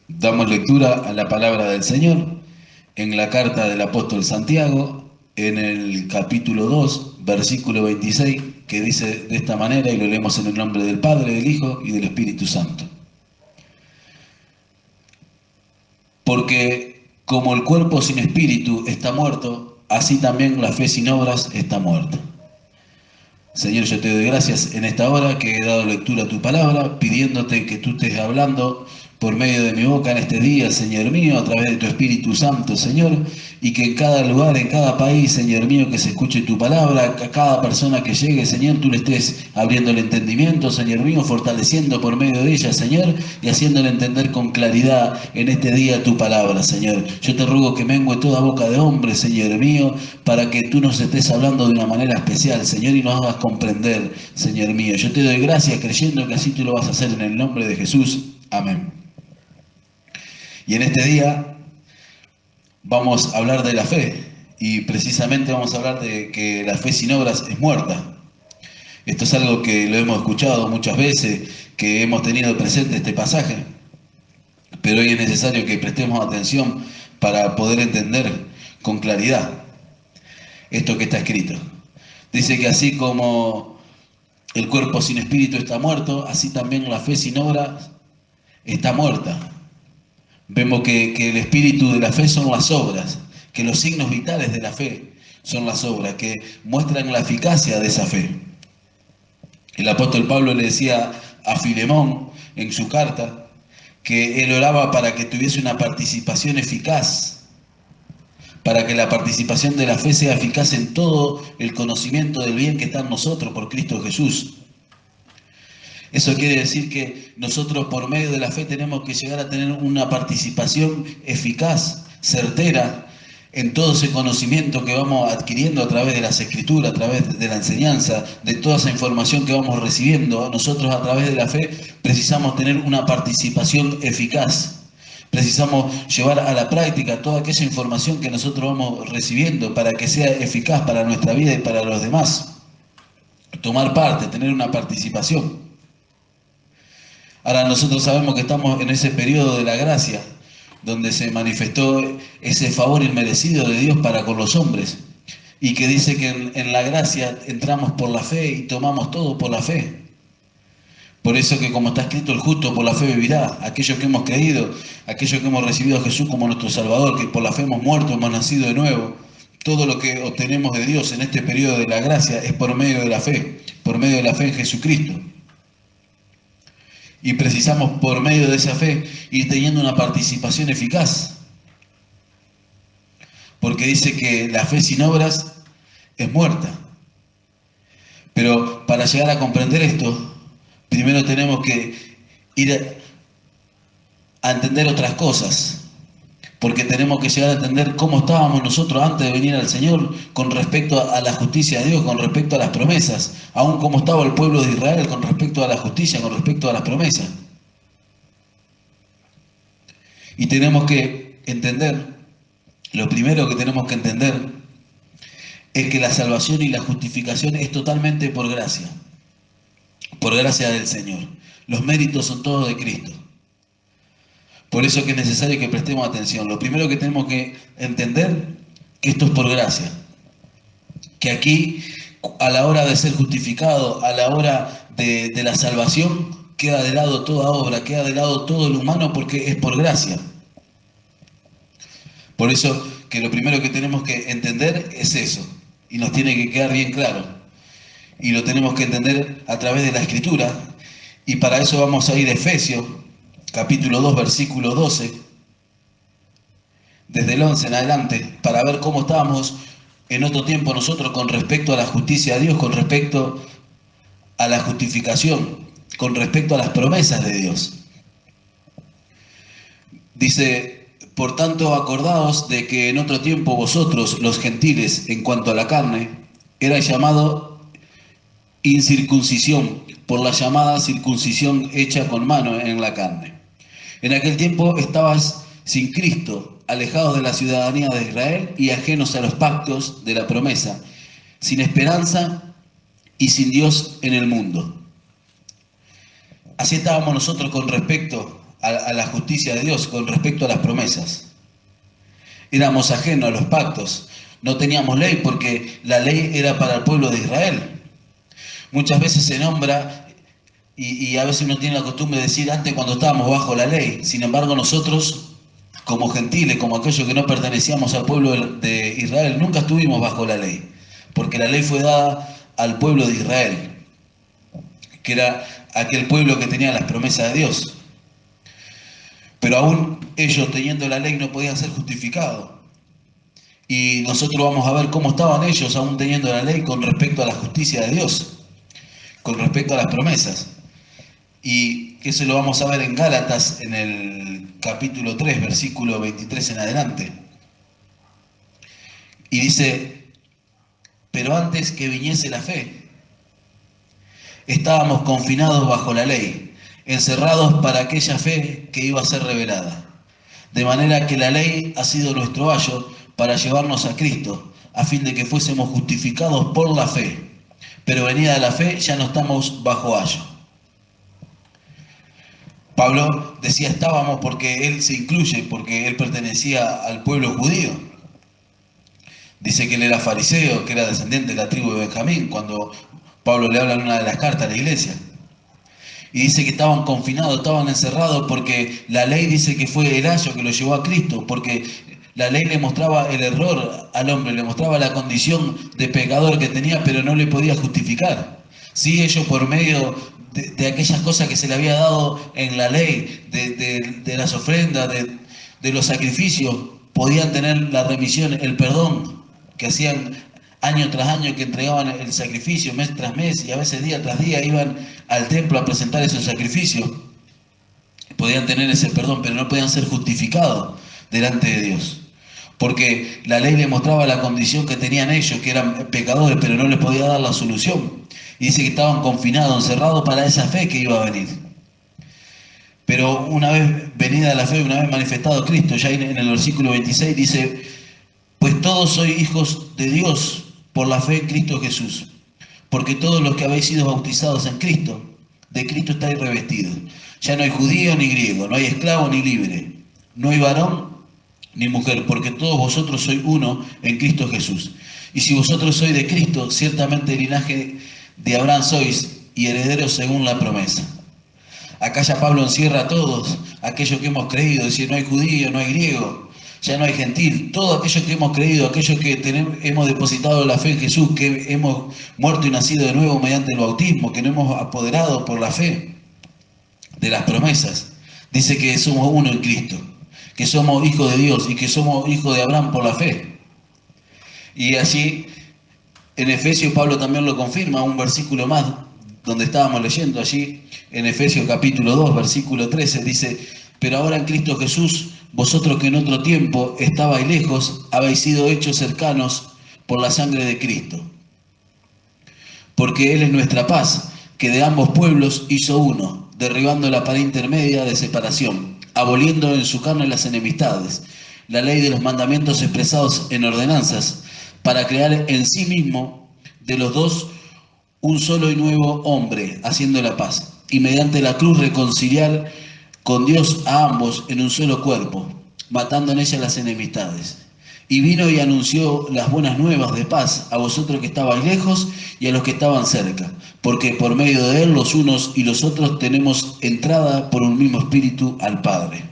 Damos lectura a la palabra del Señor en la carta del apóstol Santiago, en el capítulo 2, versículo 26, que dice de esta manera, y lo leemos en el nombre del Padre, del Hijo y del Espíritu Santo. Porque como el cuerpo sin espíritu está muerto, así también la fe sin obras está muerta. Señor, yo te doy gracias en esta hora que he dado lectura a tu palabra, pidiéndote que tú estés hablando por medio de mi boca en este día, Señor mío, a través de tu Espíritu Santo, Señor, y que en cada lugar, en cada país, Señor mío, que se escuche tu palabra, que a cada persona que llegue, Señor, tú le estés abriendo el entendimiento, Señor mío, fortaleciendo por medio de ella, Señor, y haciéndole entender con claridad en este día tu palabra, Señor. Yo te ruego que mengue toda boca de hombre, Señor mío, para que tú nos estés hablando de una manera especial, Señor, y nos hagas comprender, Señor mío. Yo te doy gracias creyendo que así tú lo vas a hacer en el nombre de Jesús. Amén. Y en este día vamos a hablar de la fe, y precisamente vamos a hablar de que la fe sin obras es muerta. Esto es algo que lo hemos escuchado muchas veces, que hemos tenido presente este pasaje, pero hoy es necesario que prestemos atención para poder entender con claridad esto que está escrito. Dice que así como el cuerpo sin espíritu está muerto, así también la fe sin obras está muerta. Vemos que el espíritu de la fe son las obras, que los signos vitales de la fe son las obras, que muestran la eficacia de esa fe. El apóstol Pablo le decía a Filemón en su carta que él oraba para que tuviese una participación eficaz, para que la participación de la fe sea eficaz en todo el conocimiento del bien que está en nosotros por Cristo Jesús. Eso quiere decir que nosotros por medio de la fe tenemos que llegar a tener una participación eficaz, certera, en todo ese conocimiento que vamos adquiriendo a través de las escrituras, a través de la enseñanza, de toda esa información que vamos recibiendo. Nosotros a través de la fe precisamos tener una participación eficaz. Precisamos llevar a la práctica toda aquella información que nosotros vamos recibiendo para que sea eficaz para nuestra vida y para los demás. Tomar parte, tener una participación. Ahora nosotros sabemos que estamos en ese periodo de la gracia, donde se manifestó ese favor inmerecido de Dios para con los hombres, y que dice que en la gracia entramos por la fe y tomamos todo por la fe. Por eso que como está escrito, el justo por la fe vivirá. Aquellos que hemos creído, aquellos que hemos recibido a Jesús como nuestro Salvador, que por la fe hemos muerto, hemos nacido de nuevo, todo lo que obtenemos de Dios en este periodo de la gracia es por medio de la fe en Jesucristo. Y precisamos por medio de esa fe ir teniendo una participación eficaz. Porque dice que la fe sin obras es muerta. Pero para llegar a comprender esto, primero tenemos que ir a entender otras cosas. Porque tenemos que llegar a entender cómo estábamos nosotros antes de venir al Señor con respecto a la justicia de Dios, con respecto a las promesas. Aún cómo estaba el pueblo de Israel con respecto a la justicia, con respecto a las promesas. Y tenemos que entender, lo primero que tenemos que entender es que la salvación y la justificación es totalmente por gracia del Señor. Los méritos son todos de Cristo. Por eso que es necesario que prestemos atención. Lo primero que tenemos que entender que esto es por gracia. Que aquí, a la hora de ser justificado, a la hora de la salvación, queda de lado toda obra, queda de lado todo lo humano porque es por gracia. Por eso que lo primero que tenemos que entender es eso. Y nos tiene que quedar bien claro. Y lo tenemos que entender a través de la Escritura. Y para eso vamos a ir a Efesios, capítulo 2, versículo 12, desde el 11 en adelante, para ver cómo estábamos en otro tiempo nosotros con respecto a la justicia de Dios, con respecto a la justificación, con respecto a las promesas de Dios. Dice, por tanto, acordaos de que en otro tiempo vosotros, los gentiles, en cuanto a la carne, erais llamado incircuncisión, por la llamada circuncisión hecha con mano en la carne. En aquel tiempo estabas sin Cristo, alejados de la ciudadanía de Israel y ajenos a los pactos de la promesa, sin esperanza y sin Dios en el mundo. Así estábamos nosotros con respecto a la justicia de Dios con respecto a las promesas. Éramos ajenos a los pactos, no teníamos ley porque la ley era para el pueblo de Israel. Muchas veces se nombra y a veces uno tiene la costumbre de decir antes cuando estábamos bajo la ley. Sin embargo, nosotros como gentiles, como aquellos que no pertenecíamos al pueblo de Israel, nunca estuvimos bajo la ley, porque la ley fue dada al pueblo de Israel, que era aquel pueblo que tenía las promesas de Dios. Pero aún ellos teniendo la ley no podían ser justificados. Y nosotros vamos a ver cómo estaban ellos aún teniendo la ley con respecto a la justicia de Dios, con respecto a las promesas. Y que eso lo vamos a ver en Gálatas, en el capítulo 3, versículo 23 en adelante. Y dice, pero antes que viniese la fe, estábamos confinados bajo la ley, encerrados para aquella fe que iba a ser revelada. De manera que la ley ha sido nuestro ayo para llevarnos a Cristo, a fin de que fuésemos justificados por la fe. Pero venida la fe, ya no estamos bajo ayo. Pablo decía estábamos porque él se incluye, porque él pertenecía al pueblo judío. Dice que él era fariseo, que era descendiente de la tribu de Benjamín, cuando Pablo le habla en una de las cartas a la iglesia. Y dice que estaban confinados, estaban encerrados porque la ley dice que fue el ayo que lo llevó a Cristo, porque la ley le mostraba el error al hombre, le mostraba la condición de pecador que tenía, pero no le podía justificar. Sí, ellos por medio de aquellas cosas que se le había dado en la ley, de las ofrendas, de los sacrificios, podían tener la remisión, el perdón que hacían año tras año, que entregaban el sacrificio mes tras mes y a veces día tras día iban al templo a presentar esos sacrificios. Podían tener ese perdón, pero no podían ser justificados delante de Dios. Porque la ley le mostraba la condición que tenían ellos, que eran pecadores, pero no les podía dar la solución. Y dice que estaban confinados, encerrados para esa fe que iba a venir. Pero una vez venida la fe, una vez manifestado Cristo, ya en el versículo 26 dice, pues todos sois hijos de Dios por la fe en Cristo Jesús. Porque todos los que habéis sido bautizados en Cristo, de Cristo estáis revestidos. Ya no hay judío ni griego, no hay esclavo ni libre, no hay varón ni mujer, porque todos vosotros sois uno en Cristo Jesús. Y si vosotros sois de Cristo, ciertamente el linaje de Abraham sois y herederos según la promesa. Acá ya Pablo encierra a todos aquellos que hemos creído, es decir, no hay judío, no hay griego, ya no hay gentil, todos aquellos que hemos creído, aquellos que hemos depositado la fe en Jesús, que hemos muerto y nacido de nuevo mediante el bautismo, que nos hemos apoderado por la fe de las promesas. Dice que somos uno en Cristo, que somos hijos de Dios y que somos hijos de Abraham por la fe. Y allí en Efesios Pablo también lo confirma, un versículo más donde estábamos leyendo allí en Efesios capítulo 2, versículo 13, dice, pero ahora en Cristo Jesús, vosotros que en otro tiempo estabais lejos, habéis sido hechos cercanos por la sangre de Cristo. Porque Él es nuestra paz, que de ambos pueblos hizo uno, derribando la pared intermedia de separación, aboliendo en su carne las enemistades, la ley de los mandamientos expresados en ordenanzas, para crear en sí mismo de los dos un solo y nuevo hombre, haciendo la paz, y mediante la cruz reconciliar con Dios a ambos en un solo cuerpo, matando en ella las enemistades. Y vino y anunció las buenas nuevas de paz a vosotros que estabais lejos y a los que estaban cerca, porque por medio de él los unos y los otros tenemos entrada por un mismo espíritu al Padre.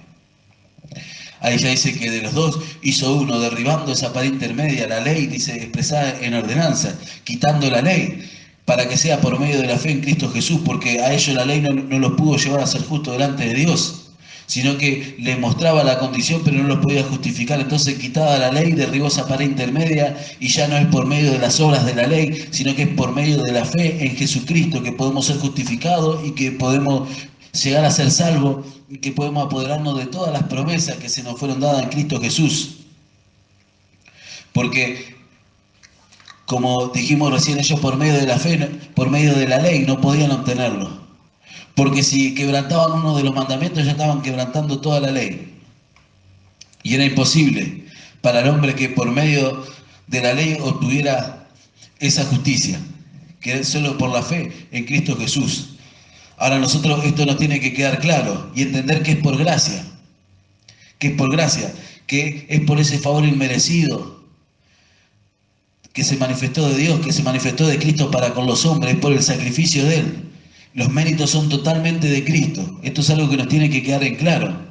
Ahí ya dice que de los dos hizo uno, derribando esa pared intermedia, la ley, dice, expresada en ordenanza, quitando la ley, para que sea por medio de la fe en Cristo Jesús, porque a ellos la ley no los pudo llevar a ser justos delante de Dios, sino que les mostraba la condición, pero no los podía justificar. Entonces, quitada la ley, derribó esa pared intermedia, y ya no es por medio de las obras de la ley, sino que es por medio de la fe en Jesucristo que podemos ser justificados y que podemos llegar a ser salvos y que podemos apoderarnos de todas las promesas que se nos fueron dadas en Cristo Jesús. Porque como dijimos recién, ellos por medio de la fe, por medio de la ley, no podían obtenerlo. Porque si quebrantaban uno de los mandamientos, ya estaban quebrantando toda la ley. Y era imposible para el hombre que por medio de la ley obtuviera esa justicia, que es solo por la fe en Cristo Jesús. Ahora nosotros esto nos tiene que quedar claro y entender que es por gracia, que es por gracia, que es por ese favor inmerecido que se manifestó de Dios, que se manifestó de Cristo para con los hombres, por el sacrificio de Él. Los méritos son totalmente de Cristo. Esto es algo que nos tiene que quedar en claro.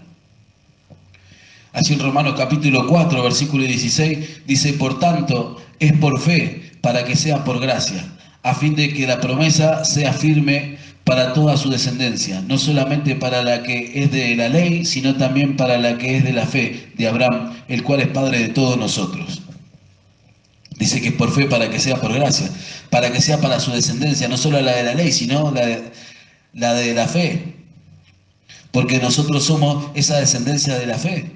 Así en Romanos capítulo 4, versículo 16, dice, por tanto, es por fe, para que sea por gracia, a fin de que la promesa sea firme para toda su descendencia, no solamente para la que es de la ley, sino también para la que es de la fe de Abraham, el cual es Padre de todos nosotros. Dice que es por fe para que sea por gracia, para que sea para su descendencia, no solo la de la ley, sino la de la fe. Porque nosotros somos esa descendencia de la fe.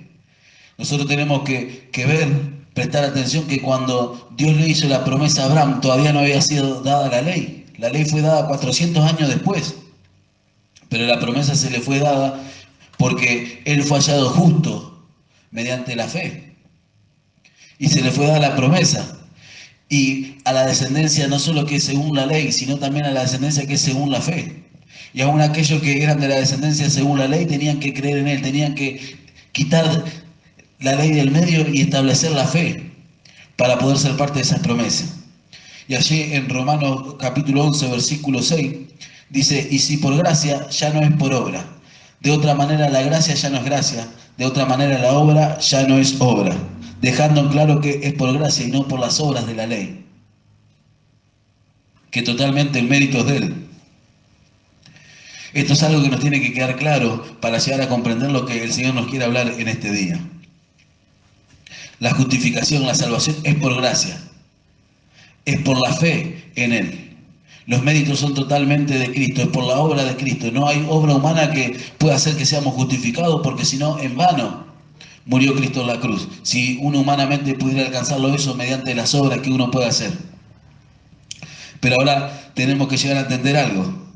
Nosotros tenemos que ver, prestar atención que cuando Dios le hizo la promesa a Abraham, todavía no había sido dada la ley. La ley fue dada 400 años después. Pero la promesa se le fue dada porque él fue hallado justo mediante la fe. Y se le fue dada la promesa. Y a la descendencia no solo que es según la ley, sino también a la descendencia que es según la fe. Y aún aquellos que eran de la descendencia según la ley tenían que creer en Él, tenían que quitar la ley del medio y establecer la fe para poder ser parte de esas promesas. Y allí en Romanos capítulo 11, versículo 6, dice, y si por gracia ya no es por obra. De otra manera la gracia ya no es gracia, de otra manera la obra ya no es obra, dejando en claro que es por gracia y no por las obras de la ley, que totalmente el mérito es de Él. Esto es algo que nos tiene que quedar claro para llegar a comprender lo que el Señor nos quiere hablar en este día. La justificación, la salvación es por gracia, es por la fe en Él. Los méritos son totalmente de Cristo, es por la obra de Cristo. No hay obra humana que pueda hacer que seamos justificados, porque si no, en vano murió Cristo en la cruz. Si uno humanamente pudiera alcanzarlo eso mediante las obras que uno puede hacer. Pero ahora tenemos que llegar a entender algo.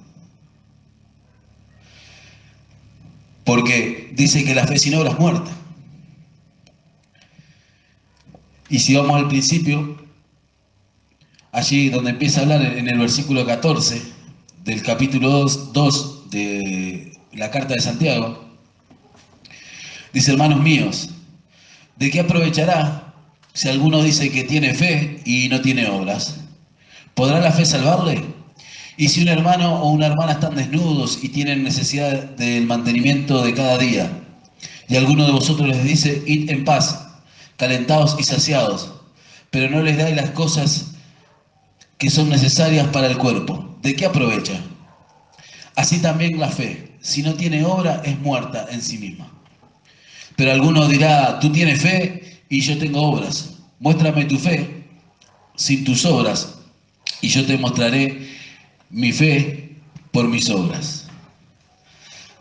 Porque dice que la fe sin obra es muerta. Y si vamos al principio, allí donde empieza a hablar en el versículo 14 del capítulo 2 de la carta de Santiago, dice, hermanos míos, ¿de qué aprovechará si alguno dice que tiene fe y no tiene obras? ¿Podrá la fe salvarle? Y si un hermano o una hermana están desnudos y tienen necesidad del mantenimiento de cada día, y alguno de vosotros les dice, id en paz, calentados y saciados, pero no les dais las cosas que son necesarias para el cuerpo, ¿de qué aprovecha? Así también la fe, si no tiene obra, es muerta en sí misma. Pero alguno dirá, tú tienes fe y yo tengo obras. Muéstrame tu fe sin tus obras y yo te mostraré mi fe por mis obras.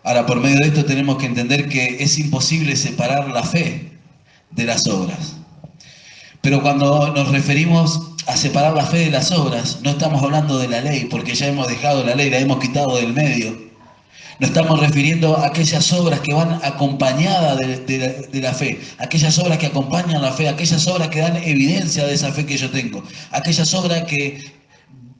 Ahora, por medio de esto tenemos que entender que es imposible separar la fe de las obras. Pero cuando nos referimos a separar la fe de las obras, no estamos hablando de la ley, porque ya hemos dejado la ley, la hemos quitado del medio. Nos estamos refiriendo a aquellas obras que van acompañadas de la fe, aquellas obras que acompañan la fe, aquellas obras que dan evidencia de esa fe que yo tengo, aquellas obras que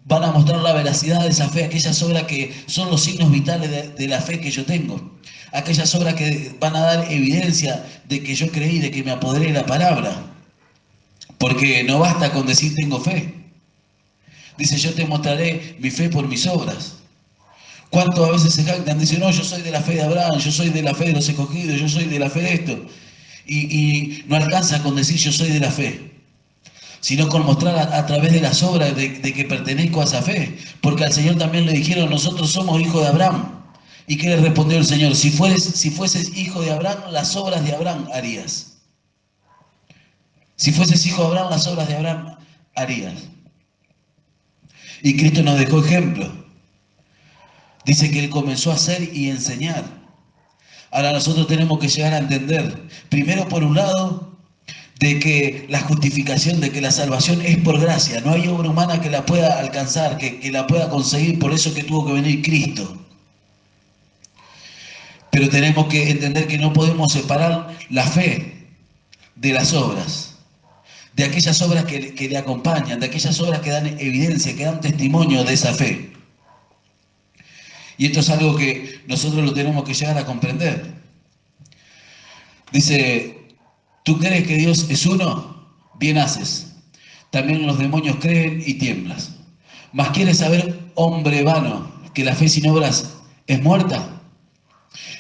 van a mostrar la veracidad de esa fe, aquellas obras que son los signos vitales de la fe que yo tengo, aquellas obras que van a dar evidencia de que yo creí, de que me apoderé de la palabra. Porque no basta con decir tengo fe. Dice, yo te mostraré mi fe por mis obras. ¿Cuántos a veces se jactan? Dicen, no, yo soy de la fe de Abraham, yo soy de la fe de los escogidos, yo soy de la fe de esto. Y no alcanza con decir yo soy de la fe, sino con mostrar a través de las obras de que pertenezco a esa fe. Porque al Señor también le dijeron, nosotros somos hijos de Abraham. ¿Y qué le respondió el Señor? Si fueses hijo de Abraham, las obras de Abraham harías. Si fueses hijo de Abraham, las obras de Abraham harías. Y Cristo nos dejó ejemplo. Dice que Él comenzó a hacer y enseñar. Ahora nosotros tenemos que llegar a entender, primero por un lado, de que la justificación, de que la salvación es por gracia. No hay obra humana que la pueda alcanzar, que la pueda conseguir, por eso que tuvo que venir Cristo. Pero tenemos que entender que no podemos separar la fe de las obras. De aquellas obras que le acompañan, de aquellas obras que dan evidencia, que dan testimonio de esa fe. Y esto es algo que nosotros lo tenemos que llegar a comprender. Dice, ¿tú crees que Dios es uno? Bien haces. También los demonios creen y tiemblas. ¿Mas quieres saber, hombre vano, que la fe sin obras es muerta?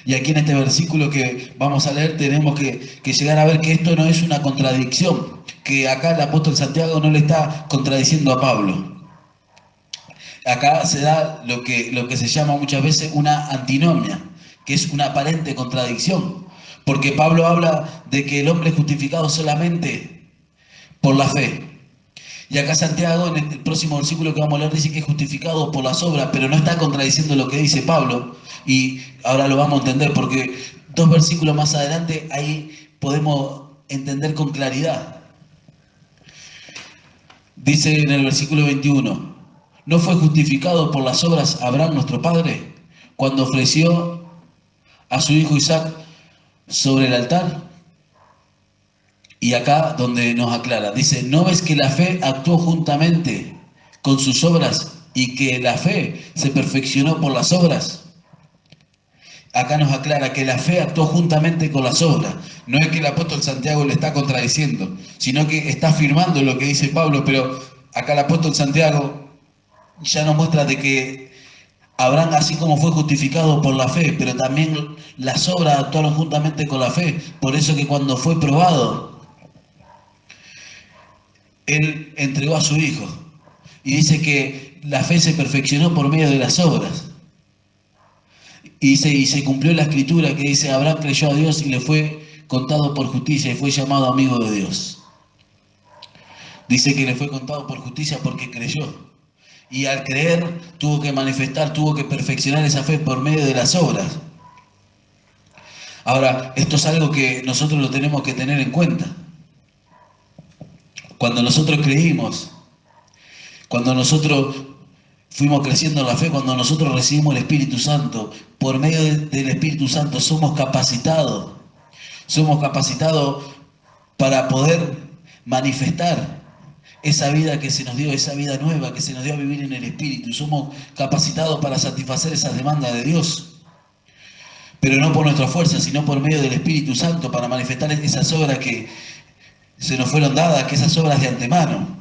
Y aquí en este versículo que vamos a leer tenemos que llegar a ver que esto no es una contradicción, que acá el apóstol Santiago no le está contradiciendo a Pablo. Acá se da lo que se llama muchas veces una antinomia, que es una aparente contradicción, porque Pablo habla de que el hombre es justificado solamente por la fe. Y acá Santiago, en el próximo versículo que vamos a leer, dice que es justificado por las obras, pero no está contradiciendo lo que dice Pablo. Y ahora lo vamos a entender, porque 2 versículos más adelante ahí podemos entender con claridad. Dice en el versículo 21, ¿no fue justificado por las obras Abraham nuestro padre cuando ofreció a su hijo Isaac sobre el altar? Y acá donde nos aclara, dice, ¿no ves que la fe actuó juntamente con sus obras y que la fe se perfeccionó por las obras? Acá nos aclara que la fe actuó juntamente con las obras. No es que el apóstol Santiago le está contradiciendo, sino que está afirmando lo que dice Pablo, pero acá el apóstol Santiago ya nos muestra de que Abraham, así como fue justificado por la fe, pero también las obras actuaron juntamente con la fe. Por eso que cuando fue probado, él entregó a su hijo. Y dice que la fe se perfeccionó por medio de las obras. Y se cumplió la escritura que dice, Abraham creyó a Dios y le fue contado por justicia y fue llamado amigo de Dios. Dice que le fue contado por justicia porque creyó. Y al creer tuvo que manifestar, tuvo que perfeccionar esa fe por medio de las obras. Ahora, esto es algo que nosotros lo tenemos que tener en cuenta. Cuando nosotros creímos, cuando nosotros fuimos creciendo en la fe, cuando nosotros recibimos el Espíritu Santo, por medio del Espíritu Santo somos capacitados para poder manifestar esa vida que se nos dio, esa vida nueva que se nos dio a vivir en el Espíritu. Y somos capacitados para satisfacer esas demandas de Dios, pero no por nuestra fuerza, sino por medio del Espíritu Santo, para manifestar esas obras que se nos fueron dadas, que esas obras de antemano.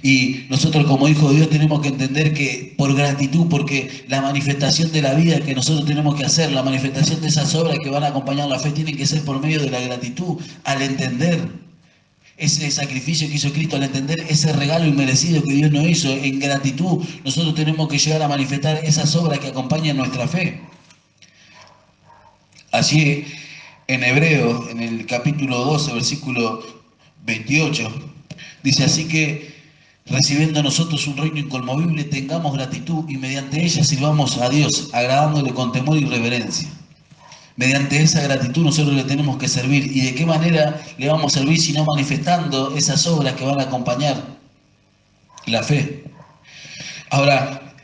Y nosotros como hijos de Dios tenemos que entender que por gratitud, porque la manifestación de la vida que nosotros tenemos que hacer, la manifestación de esas obras que van a acompañar la fe, tiene que ser por medio de la gratitud, al entender ese sacrificio que hizo Cristo, al entender ese regalo inmerecido que Dios nos hizo. En gratitud nosotros tenemos que llegar a manifestar esas obras que acompañan nuestra fe. Así en Hebreos, en el capítulo 12, versículo 28, dice, así que recibiendo nosotros un reino inconmovible, tengamos gratitud y mediante ella sirvamos a Dios, agradándole con temor y reverencia. Mediante esa gratitud nosotros le tenemos que servir. ¿Y de qué manera le vamos a servir si no manifestando esas obras que van a acompañar la fe? Ahora,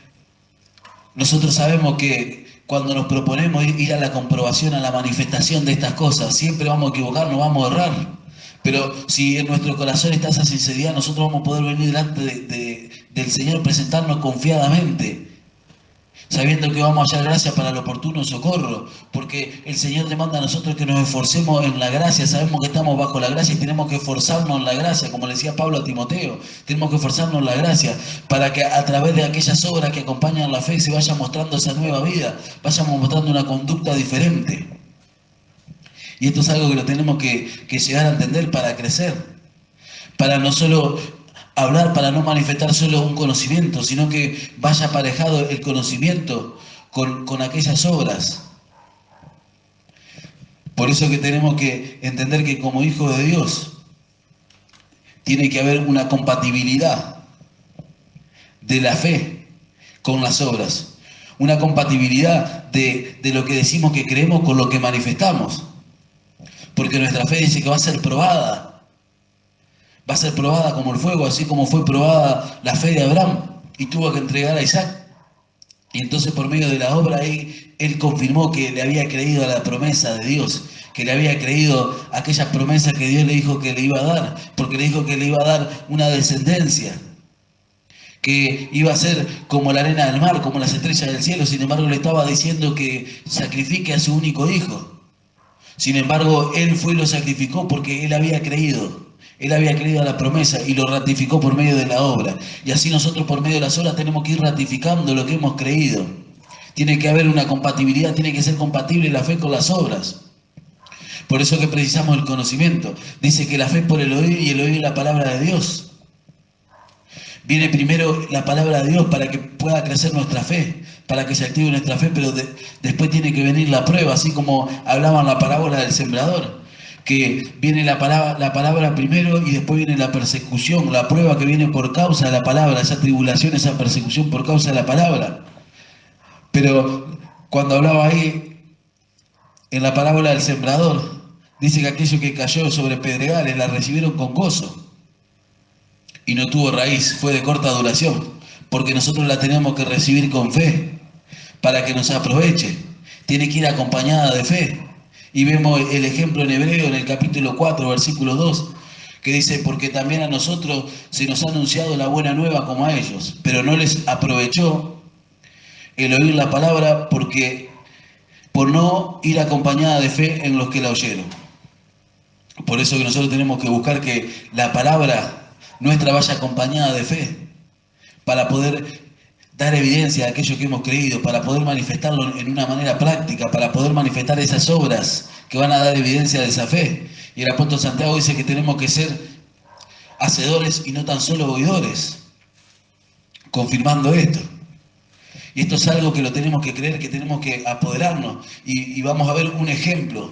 nosotros sabemos que cuando nos proponemos ir a la comprobación, a la manifestación de estas cosas, siempre vamos a equivocarnos, vamos a errar. Pero si en nuestro corazón está esa sinceridad, nosotros vamos a poder venir delante del Señor, presentarnos confiadamente, sabiendo que vamos a hallar gracia para el oportuno socorro, porque el Señor demanda a nosotros que nos esforcemos en la gracia. Sabemos que estamos bajo la gracia y tenemos que esforzarnos en la gracia, como le decía Pablo a Timoteo, tenemos que esforzarnos en la gracia, para que a través de aquellas obras que acompañan la fe se vaya mostrando esa nueva vida, vayamos mostrando una conducta diferente. Y esto es algo que lo tenemos que llegar a entender para crecer, para no solo hablar, para no manifestar solo un conocimiento, sino que vaya aparejado el conocimiento con aquellas obras. Por eso que tenemos que entender que como hijos de Dios tiene que haber una compatibilidad de la fe con las obras, una compatibilidad de lo que decimos que creemos con lo que manifestamos, porque nuestra fe dice que va a ser probada. Va a ser probada como el fuego, así como fue probada la fe de Abraham y tuvo que entregar a Isaac. Y entonces por medio de la obra él confirmó que le había creído a la promesa de Dios, que le había creído a aquella promesa que Dios le dijo que le iba a dar, porque le dijo que le iba a dar una descendencia, que iba a ser como la arena del mar, como las estrellas del cielo. Sin embargo, le estaba diciendo que sacrifique a su único hijo. Sin embargo, él fue y lo sacrificó porque él había creído. Él había creído a la promesa y lo ratificó por medio de la obra. Y así nosotros por medio de las obras tenemos que ir ratificando lo que hemos creído. Tiene que haber una compatibilidad, tiene que ser compatible la fe con las obras. Por eso que precisamos el conocimiento. Dice que la fe es por el oír y el oír la palabra de Dios. Viene primero la palabra de Dios para que pueda crecer nuestra fe, para que se active nuestra fe, pero después tiene que venir la prueba, así como hablaban la parábola del sembrador, que viene la palabra primero y después viene la persecución, la prueba que viene por causa de la palabra, esa tribulación, esa persecución por causa de la palabra. Pero cuando hablaba ahí en la parábola del sembrador, dice que aquello que cayó sobre pedregales la recibieron con gozo. Y no tuvo raíz, fue de corta duración, porque nosotros la tenemos que recibir con fe, para que nos aproveche. Tiene que ir acompañada de fe. Y vemos el ejemplo en Hebreo, en el capítulo 4, versículo 2, que dice, porque también a nosotros se nos ha anunciado la buena nueva como a ellos, pero no les aprovechó el oír la palabra por no ir acompañada de fe en los que la oyeron. Por eso que nosotros tenemos que buscar que la palabra nuestra vaya acompañada de fe, para poder dar evidencia de aquello que hemos creído, para poder manifestarlo en una manera práctica, para poder manifestar esas obras que van a dar evidencia de esa fe. Y el apóstol Santiago dice que tenemos que ser hacedores y no tan solo oidores, confirmando esto. Y esto es algo que lo tenemos que creer, que tenemos que apoderarnos. Y vamos a ver un ejemplo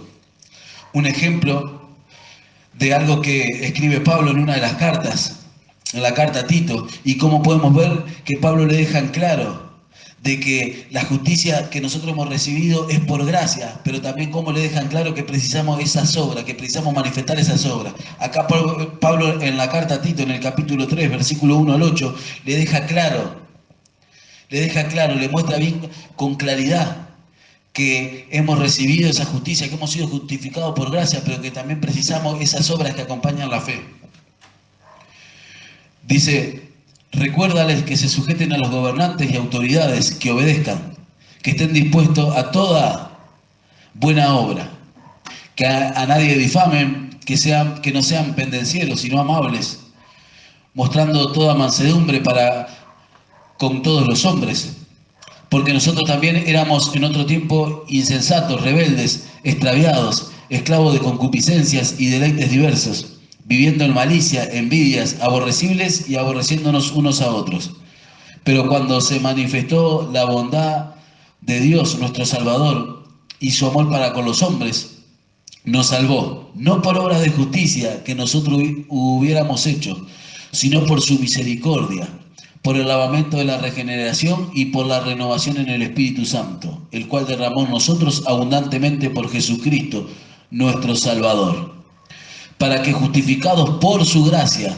de algo que escribe Pablo en una de las cartas, en la carta a Tito, y cómo podemos ver que Pablo le deja en claro de que la justicia que nosotros hemos recibido es por gracia, pero también cómo le dejan claro que precisamos esas obras, que precisamos manifestar esas obras. Acá Pablo en la carta a Tito, en el capítulo 3, versículo 1 al 8, le deja claro, le muestra bien con claridad que hemos recibido esa justicia, que hemos sido justificados por gracia, pero que también precisamos esas obras que acompañan la fe. Dice, recuérdales que se sujeten a los gobernantes y autoridades, que obedezcan, que estén dispuestos a toda buena obra, que a nadie difamen, que no sean pendencieros, sino amables, mostrando toda mansedumbre para con todos los hombres. Porque nosotros también éramos en otro tiempo insensatos, rebeldes, extraviados, esclavos de concupiscencias y deleites diversos, viviendo en malicia, envidias, aborrecibles y aborreciéndonos unos a otros. Pero cuando se manifestó la bondad de Dios, nuestro Salvador, y su amor para con los hombres, nos salvó, no por obras de justicia que nosotros hubiéramos hecho, sino por su misericordia, por el lavamiento de la regeneración y por la renovación en el Espíritu Santo, el cual derramó en nosotros abundantemente por Jesucristo, nuestro Salvador, para que justificados por su gracia,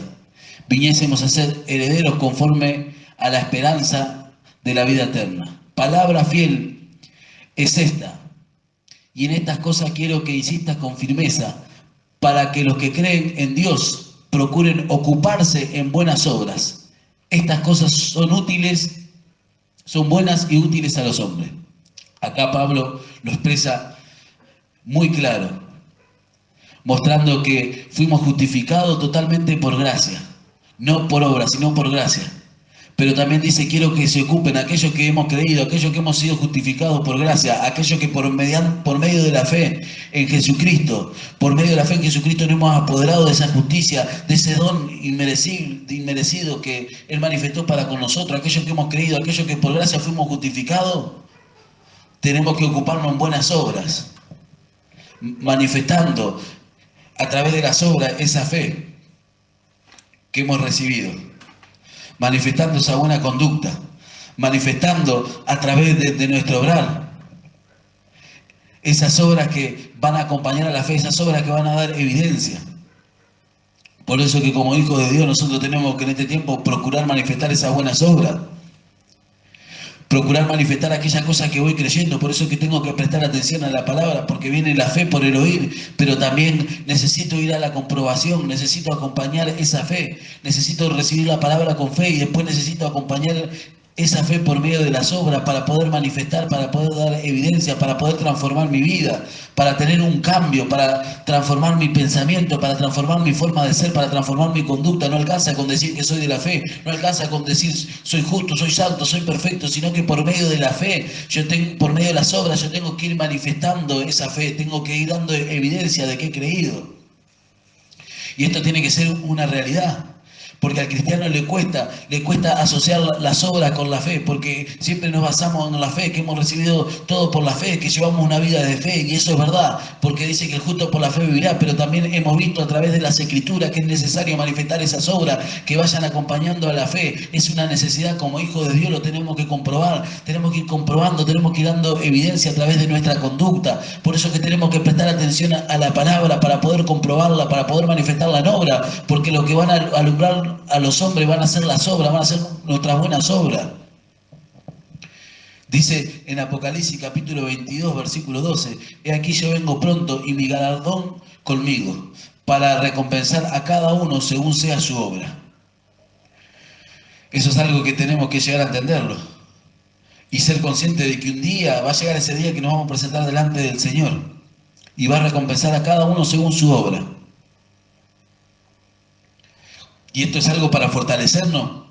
viniésemos a ser herederos conforme a la esperanza de la vida eterna. Palabra fiel es esta, y en estas cosas quiero que insistas con firmeza, para que los que creen en Dios procuren ocuparse en buenas obras. Estas cosas son útiles, son buenas y útiles a los hombres. Acá Pablo lo expresa muy claro, mostrando que fuimos justificados totalmente por gracia, no por obra, sino por gracia. Pero también dice, quiero que se ocupen aquellos que hemos creído, aquellos que hemos sido justificados por gracia, aquellos que por medio de la fe en Jesucristo, por medio de la fe en Jesucristo nos hemos apoderado de esa justicia, de ese don inmerecido que Él manifestó para con nosotros, aquellos que hemos creído, aquellos que por gracia fuimos justificados, tenemos que ocuparnos en buenas obras, manifestando a través de las obras esa fe que hemos recibido, manifestando esa buena conducta, manifestando a través de nuestro obrar esas obras que van a acompañar a la fe, esas obras que van a dar evidencia. Por eso que como hijos de Dios nosotros tenemos que en este tiempo procurar manifestar esas buenas obras, procurar manifestar aquella cosa que voy creyendo. Por eso es que tengo que prestar atención a la palabra, porque viene la fe por el oír, pero también necesito ir a la comprobación, necesito acompañar esa fe, necesito recibir la palabra con fe y después necesito acompañar esa fe por medio de las obras para poder manifestar, para poder dar evidencia, para poder transformar mi vida, para tener un cambio, para transformar mi pensamiento, para transformar mi forma de ser, para transformar mi conducta. No alcanza con decir que soy de la fe, no alcanza con decir soy justo, soy santo, soy perfecto, sino que por medio de la fe, por medio de las obras, yo tengo que ir manifestando esa fe, tengo que ir dando evidencia de que he creído. Y esto tiene que ser una realidad. Porque al cristiano le cuesta asociar las obras con la fe, porque siempre nos basamos en la fe, que hemos recibido todo por la fe, que llevamos una vida de fe, y eso es verdad, porque dice que el justo por la fe vivirá, pero también hemos visto a través de las Escrituras que es necesario manifestar esas obras que vayan acompañando a la fe. Es una necesidad, como hijos de Dios lo tenemos que comprobar, tenemos que ir comprobando, tenemos que ir dando evidencia a través de nuestra conducta. Por eso que tenemos que prestar atención a la palabra para poder comprobarla, para poder manifestarla en obra, porque lo que van a alumbrar a los hombres van a ser las obras, van a ser nuestras buenas obras. Dice en Apocalipsis capítulo 22, versículo 12, he aquí yo vengo pronto y mi galardón conmigo, para recompensar a cada uno según sea su obra. Eso es algo que tenemos que llegar a entenderlo y ser conscientes de que un día va a llegar ese día que nos vamos a presentar delante del Señor y va a recompensar a cada uno según su obra. Y esto es algo para fortalecernos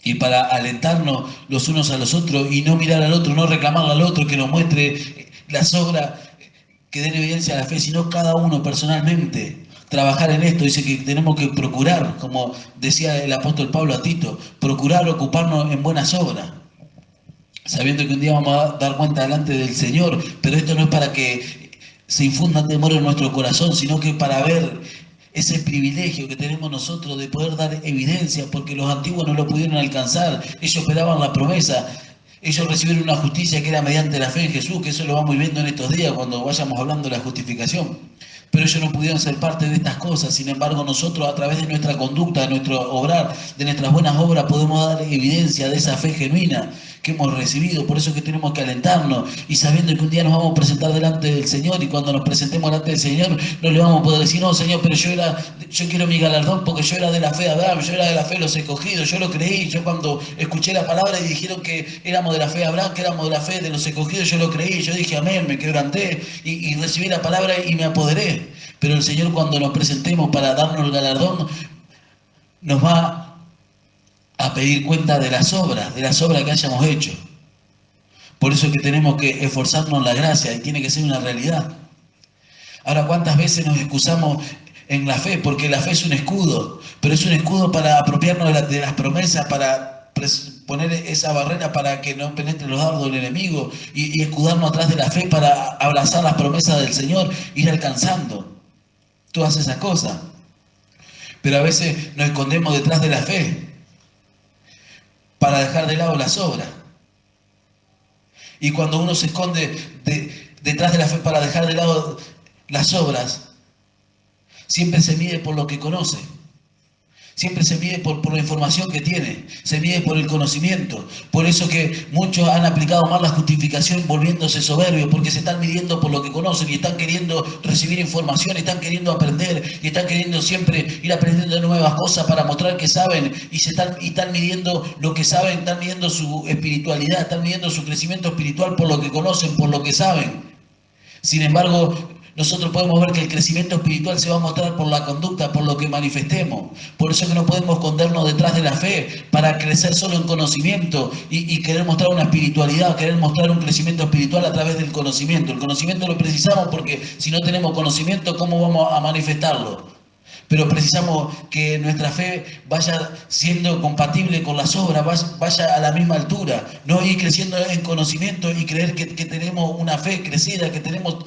y para alentarnos los unos a los otros y no mirar al otro, no reclamarle al otro que nos muestre las obras que den evidencia a la fe, sino cada uno personalmente trabajar en esto. Dice que tenemos que procurar, como decía el apóstol Pablo a Tito, procurar ocuparnos en buenas obras, sabiendo que un día vamos a dar cuenta delante del Señor, pero esto no es para que se infunda temor en nuestro corazón, sino que para ver ese privilegio que tenemos nosotros de poder dar evidencia, porque los antiguos no lo pudieron alcanzar, ellos esperaban la promesa, ellos recibieron una justicia que era mediante la fe en Jesús, que eso lo vamos viendo en estos días cuando vayamos hablando de la justificación. Pero ellos no pudieron ser parte de estas cosas. Sin embargo, nosotros a través de nuestra conducta, de nuestro obrar, de nuestras buenas obras, podemos dar evidencia de esa fe genuina que hemos recibido. Por eso es que tenemos que alentarnos y sabiendo que un día nos vamos a presentar delante del Señor, y cuando nos presentemos delante del Señor no le vamos a poder decir, no Señor, pero yo quiero mi galardón porque yo era de la fe de Abraham, yo era de la fe de los escogidos, yo lo creí. Yo cuando escuché la palabra y dijeron que éramos de la fe de Abraham, que éramos de la fe de los escogidos, yo lo creí, yo dije amén, me quebranté y recibí la palabra y me apoderé. Pero el Señor, cuando nos presentemos para darnos el galardón, nos va a pedir cuenta de las obras que hayamos hecho. Por eso es que tenemos que esforzarnos en la gracia y tiene que ser una realidad. Ahora, ¿cuántas veces nos excusamos en la fe? Porque la fe es un escudo, pero es un escudo para apropiarnos de las promesas, para poner esa barrera para que no penetre los dardos del enemigo y escudarnos atrás de la fe para abrazar las promesas del Señor, ir alcanzando todas esas cosas. Pero a veces nos escondemos detrás de la fe para dejar de lado las obras. Y cuando uno se esconde detrás de la fe para dejar de lado las obras, siempre se mide por lo que conoce. Siempre se mide por la información que tiene, se mide por el conocimiento. Por eso que muchos han aplicado mal la justificación volviéndose soberbios, porque se están midiendo por lo que conocen y están queriendo recibir información, están queriendo aprender y están queriendo siempre ir aprendiendo nuevas cosas para mostrar que saben y están midiendo lo que saben, están midiendo su espiritualidad, están midiendo su crecimiento espiritual por lo que conocen, por lo que saben. Sin embargo, nosotros podemos ver que el crecimiento espiritual se va a mostrar por la conducta, por lo que manifestemos. Por eso es que no podemos escondernos detrás de la fe para crecer solo en conocimiento y querer mostrar una espiritualidad, querer mostrar un crecimiento espiritual a través del conocimiento. El conocimiento lo precisamos porque si no tenemos conocimiento, ¿cómo vamos a manifestarlo? Pero precisamos que nuestra fe vaya siendo compatible con las obras, vaya a la misma altura, no ir creciendo en conocimiento y creer que tenemos una fe crecida, que tenemos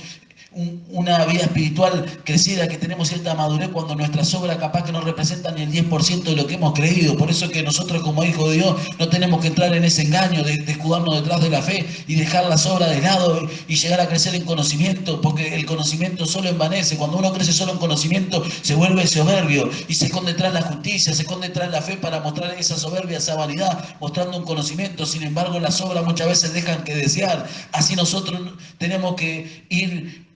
una vida espiritual crecida, que tenemos cierta madurez cuando nuestras obras capaz que no representan ni el 10% de lo que hemos creído. Por eso que nosotros como hijos de Dios no tenemos que entrar en ese engaño de escudarnos detrás de la fe y dejar las obras de lado y llegar a crecer en conocimiento, porque el conocimiento solo envanece. Cuando uno crece solo en conocimiento se vuelve soberbio y se esconde detrás de la justicia, se esconde detrás de la fe para mostrar esa soberbia, esa vanidad, mostrando un conocimiento. Sin embargo, las obras muchas veces dejan que desear. Así nosotros tenemos que ir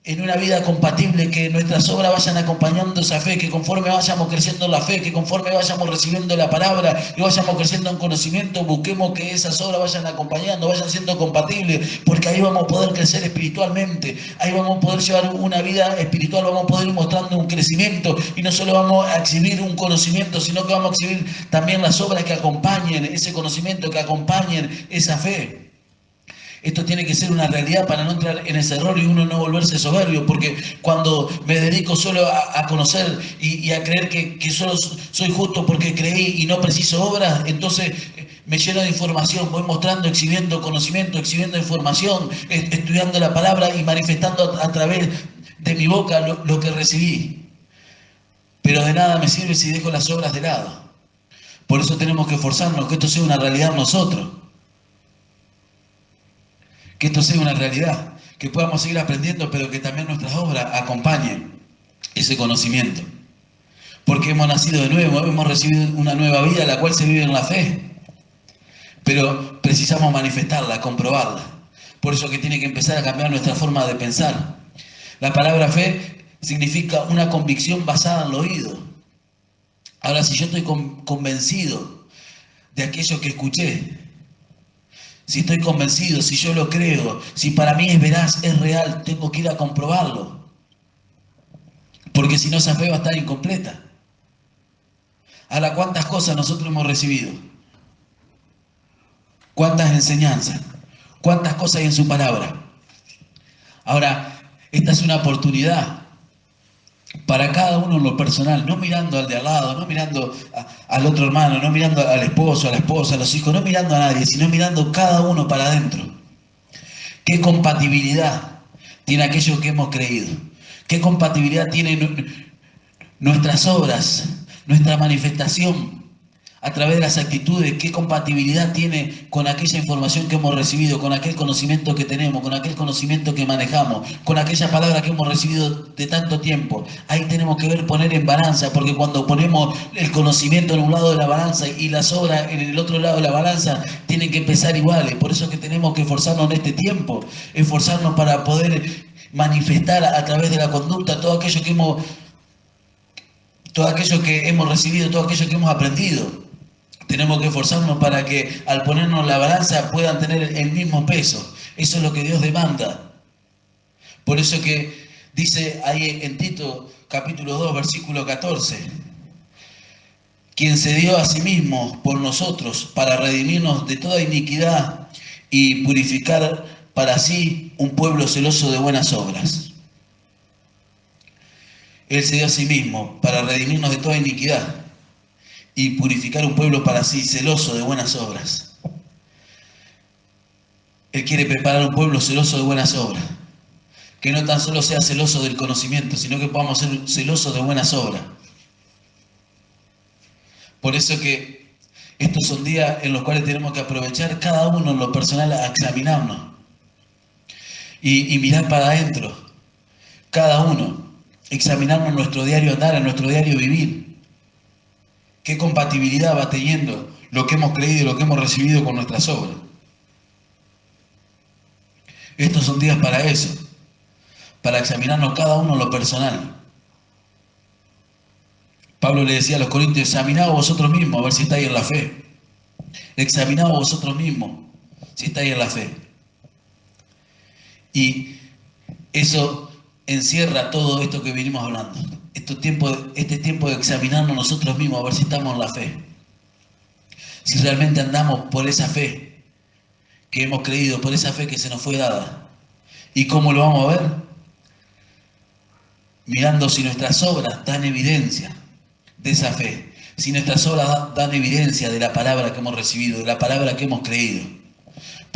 en una vida compatible, que nuestras obras vayan acompañando esa fe, que conforme vayamos creciendo en la fe, que conforme vayamos recibiendo la palabra y vayamos creciendo en conocimiento, busquemos que esas obras vayan acompañando, vayan siendo compatibles, porque ahí vamos a poder crecer espiritualmente, ahí vamos a poder llevar una vida espiritual, vamos a poder ir mostrando un crecimiento, y no solo vamos a exhibir un conocimiento, sino que vamos a exhibir también las obras que acompañen ese conocimiento, que acompañen esa fe. Esto tiene que ser una realidad para no entrar en ese error y uno no volverse soberbio, porque cuando me dedico solo a conocer y a creer que solo soy justo porque creí y no preciso obras, entonces me lleno de información, voy mostrando, exhibiendo conocimiento, exhibiendo información, estudiando la palabra y manifestando a través de mi boca lo que recibí. Pero de nada me sirve si dejo las obras de lado. Por eso tenemos que esforzarnos, que esto sea una realidad en nosotros. Que esto sea una realidad, que podamos seguir aprendiendo, pero que también nuestras obras acompañen ese conocimiento. Porque hemos nacido de nuevo, hemos recibido una nueva vida, la cual se vive en la fe. Pero precisamos manifestarla, comprobarla. Por eso que tiene que empezar a cambiar nuestra forma de pensar. La palabra fe significa una convicción basada en el oído. Ahora, si yo estoy convencido de aquello que escuché, si estoy convencido, si yo lo creo, si para mí es veraz, es real, tengo que ir a comprobarlo. Porque si no, esa fe va a estar incompleta. Ahora, ¿cuántas cosas nosotros hemos recibido? ¿Cuántas enseñanzas? ¿Cuántas cosas hay en su palabra? Ahora, esta es una oportunidad para cada uno en lo personal, no mirando al de al lado, no mirando al otro hermano, no mirando al esposo, a la esposa, a los hijos, no mirando a nadie, sino mirando cada uno para adentro. ¿Qué compatibilidad tiene aquello que hemos creído? ¿Qué compatibilidad tienen nuestras obras, nuestra manifestación a través de las actitudes? ¿Qué compatibilidad tiene con aquella información que hemos recibido, con aquel conocimiento que tenemos, con aquel conocimiento que manejamos, con aquella palabra que hemos recibido de tanto tiempo? Ahí tenemos que ver, poner en balanza, porque cuando ponemos el conocimiento en un lado de la balanza y las obras en el otro lado de la balanza, tienen que pesar iguales. Por eso es que tenemos que esforzarnos en este tiempo, esforzarnos para poder manifestar a través de la conducta todo aquello que hemos recibido, todo aquello que hemos aprendido. Tenemos que esforzarnos para que al ponernos la balanza puedan tener el mismo peso. Eso es lo que Dios demanda. Por eso que dice ahí en Tito capítulo 2 versículo 14, quien se dio a sí mismo por nosotros para redimirnos de toda iniquidad y purificar para sí un pueblo celoso de buenas obras. Él se dio a sí mismo para redimirnos de toda iniquidad y purificar un pueblo para sí, celoso de buenas obras. Él quiere preparar un pueblo celoso de buenas obras, que no tan solo sea celoso del conocimiento, sino que podamos ser celosos de buenas obras. Por eso que estos son días en los cuales tenemos que aprovechar cada uno en lo personal a examinarnos y mirar para adentro, cada uno, examinarnos en nuestro diario andar, en nuestro diario vivir. ¿Qué compatibilidad va teniendo lo que hemos creído y lo que hemos recibido con nuestras obras? Estos son días para eso, para examinarnos cada uno en lo personal. Pablo le decía a los corintios, examinaos vosotros mismos a ver si estáis en la fe. Examinaos vosotros mismos si estáis en la fe. Y eso encierra todo esto que venimos hablando. Este tiempo de examinarnos nosotros mismos a ver si estamos en la fe. Si realmente andamos por esa fe que hemos creído, por esa fe que se nos fue dada. ¿Y cómo lo vamos a ver? Mirando si nuestras obras dan evidencia de esa fe. Si nuestras obras dan evidencia de la palabra que hemos recibido, de la palabra que hemos creído.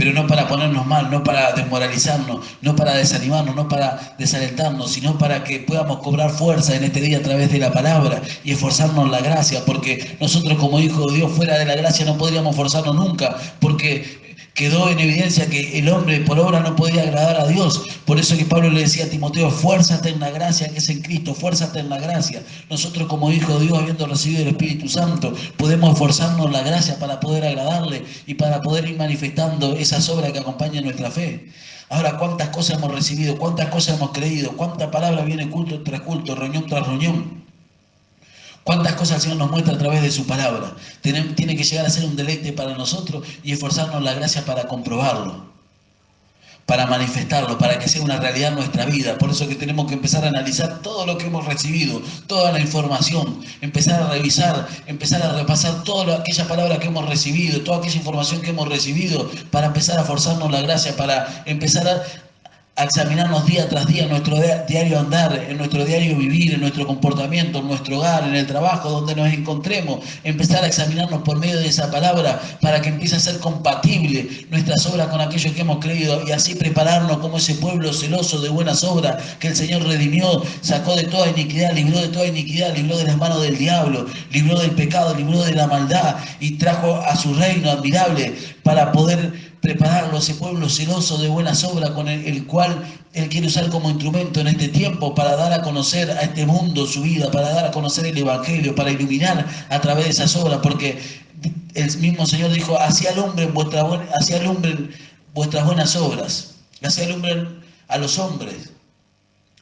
pero no para ponernos mal, no para desmoralizarnos, no para desanimarnos, no para desalentarnos, sino para que podamos cobrar fuerza en este día a través de la palabra y esforzarnos en la gracia, porque nosotros como hijos de Dios fuera de la gracia no podríamos esforzarnos nunca, porque quedó en evidencia que el hombre por obra no podía agradar a Dios. Por eso que Pablo le decía a Timoteo, fuérzate en la gracia que es en Cristo, fuérzate en la gracia. Nosotros como hijos de Dios, habiendo recibido el Espíritu Santo, podemos esforzarnos en la gracia para poder agradarle y para poder ir manifestando esas obras que acompañan nuestra fe. Ahora, ¿cuántas cosas hemos recibido? ¿Cuántas cosas hemos creído? ¿Cuánta palabra viene culto tras culto, reunión tras reunión? ¿Cuántas cosas el Señor nos muestra a través de su palabra? Tiene que llegar a ser un deleite para nosotros y esforzarnos en la gracia para comprobarlo, para manifestarlo, para que sea una realidad en nuestra vida. Por eso que tenemos que empezar a analizar todo lo que hemos recibido, toda la información, empezar a revisar, empezar a repasar toda aquella palabra que hemos recibido, toda aquella información que hemos recibido, para empezar a forzarnos la gracia, para empezar a examinarnos día tras día en nuestro diario andar, en nuestro diario vivir, en nuestro comportamiento, en nuestro hogar, en el trabajo, donde nos encontremos, empezar a examinarnos por medio de esa palabra para que empiece a ser compatible nuestras obras con aquello que hemos creído y así prepararnos como ese pueblo celoso de buenas obras que el Señor redimió, sacó de toda iniquidad, libró de toda iniquidad, libró de las manos del diablo, libró del pecado, libró de la maldad y trajo a su reino admirable para poder prepararlo, ese pueblo celoso de buenas obras con el cual Él quiere usar como instrumento en este tiempo para dar a conocer a este mundo su vida, para dar a conocer el Evangelio, para iluminar a través de esas obras, porque el mismo Señor dijo, así alumbren vuestras buenas obras, así alumbren a los hombres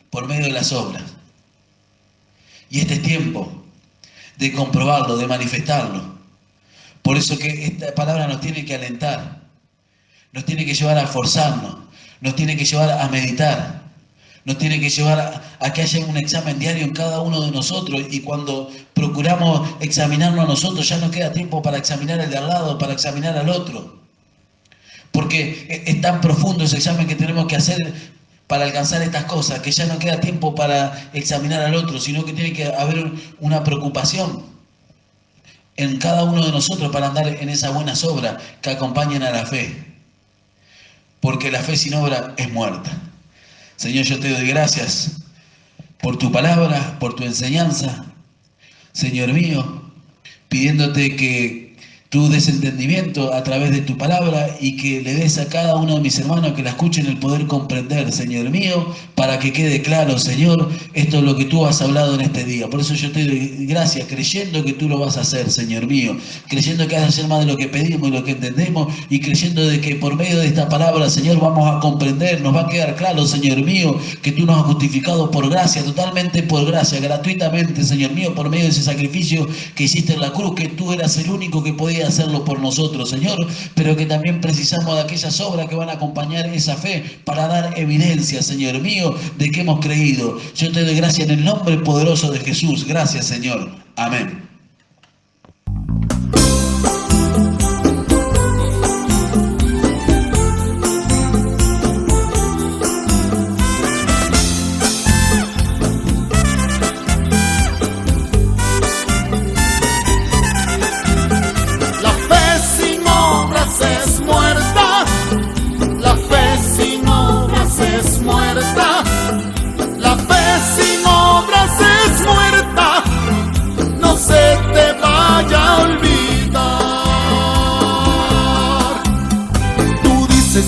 por medio de las obras. Y este es tiempo de comprobarlo, de manifestarlo. Por eso que esta palabra nos tiene que alentar. Nos tiene que llevar a esforzarnos, nos tiene que llevar a meditar, nos tiene que llevar a que haya un examen diario en cada uno de nosotros y cuando procuramos examinarnos a nosotros ya no queda tiempo para examinar al de al lado, para examinar al otro. Porque es tan profundo ese examen que tenemos que hacer para alcanzar estas cosas, que ya no queda tiempo para examinar al otro, sino que tiene que haber una preocupación en cada uno de nosotros para andar en esas buenas obras que acompañan a la fe. Porque la fe sin obra es muerta. Señor, yo te doy gracias por tu palabra, por tu enseñanza, Señor mío, pidiéndote que tú des entendimiento a través de tu palabra y que le des a cada uno de mis hermanos que la escuchen el poder comprender, Señor mío, para que quede claro, Señor, esto es lo que tú has hablado en este día. Por eso yo te doy gracias, creyendo que tú lo vas a hacer, Señor mío, creyendo que vas a hacer más de lo que pedimos y lo que entendemos y creyendo de que por medio de esta palabra, Señor, vamos a comprender, nos va a quedar claro, Señor mío, que tú nos has justificado por gracia, totalmente por gracia, gratuitamente, Señor mío, por medio de ese sacrificio que hiciste en la cruz, que tú eras el único que podía hacerlo por nosotros, Señor, pero que también precisamos de aquellas obras que van a acompañar esa fe para dar evidencia, Señor mío, de que hemos creído. Yo te doy gracias en el nombre poderoso de Jesús. Gracias, Señor. Amén.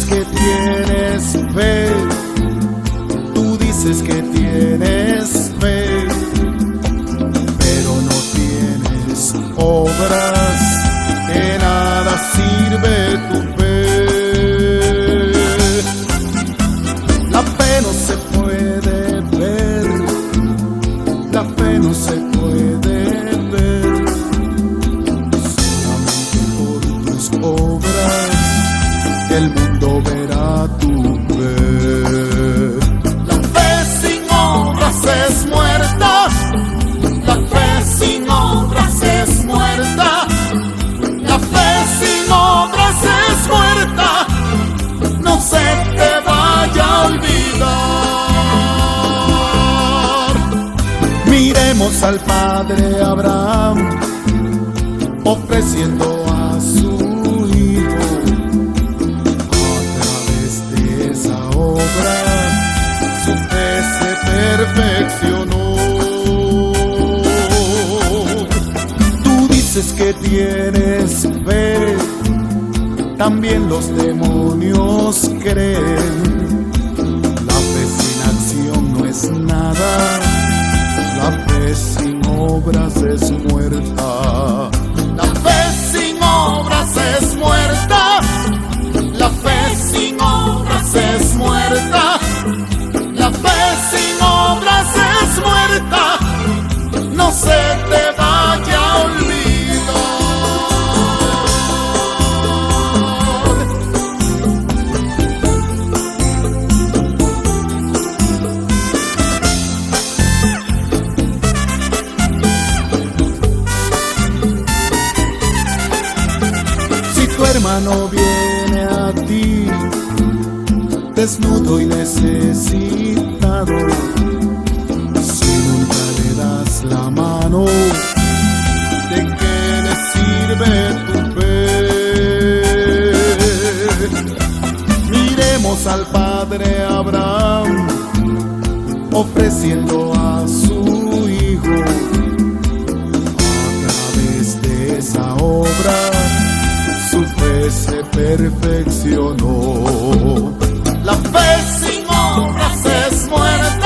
Que tienes fe, tú dices que tienes fe, pero no tienes obras, de nada sirve tu fe. La fe no se puede ver, la fe no se puede ver, solamente por tus obras el mundo verá tu fe. La fe sin obras es muerta. La fe sin obras es muerta. La fe sin obras es muerta. No se te vaya a olvidar. Miremos al Padre Abraham ofreciendo a su hijo. perfeccionó. Tú dices que tienes fe, también los demonios creen. La fe sin acción no es nada, la fe sin obras es muerta. La fe sin obras es muerta. La fe sin obras es muerta. La fe sin obras es muerta. No se te vaya a olvidar. Si tu hermano viene a ti desnudo y necesitado, si nunca le das la mano, ¿de qué le sirve tu fe? Miremos al padre Abraham ofreciendo a su hijo. A través de esa obra su fe se perfeccionó. La fe sin obras es muerta.